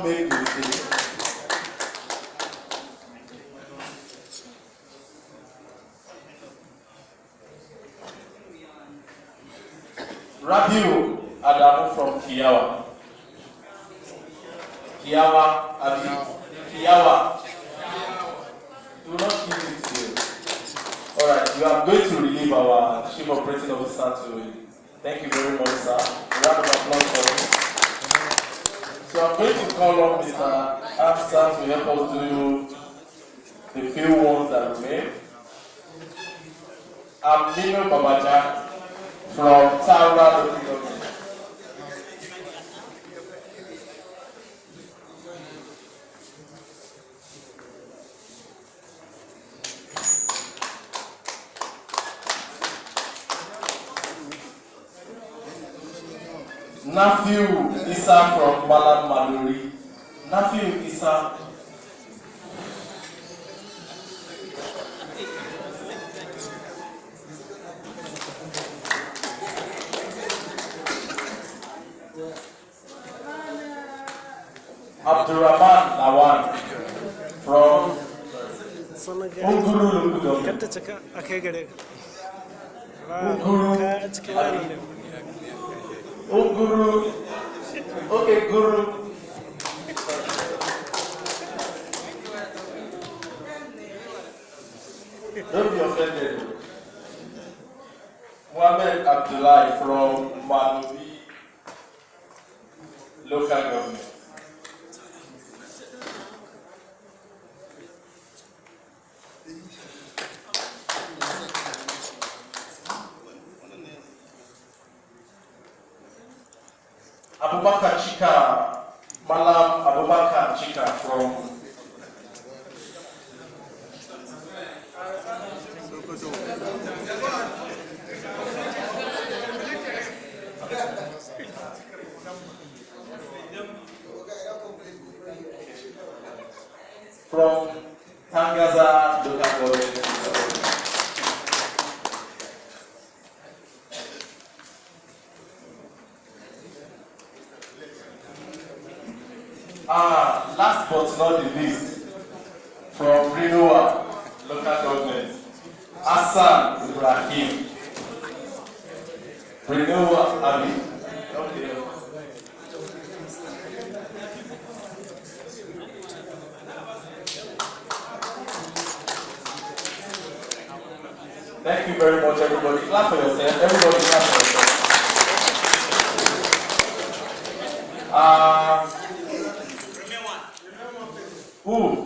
don't make mistakes. Rabiu Adamu from Kiawa. Kiawa, Abi. Kiawa. Do not give it to you. Alright, we are going to relieve our Chief Operating Officer to. Thank you very much, sir. A round of applause for him. So I'm going to call on Mr. Afsan to help us do the few ones that remain. I'm Nino Babaja from Taura Local Government. Nafiu Isa from Malam Maluri. Nafiu Isa. Abdurrahman Nawan from Unguru Local Government. Oh, Guru. Okay, Guru. Don't be offended. Mohammed Abdullahi from Manubi Local Government. Abubakar Chika, Malam Abubakar Chika from Tangaza Local Government. Last but not the least, from Rinoa Local Government, Hassan Ibrahim. Rinoa Ali. Okay. Thank you very much, everybody. Clap for yourself. Everybody clap for yourself. Who?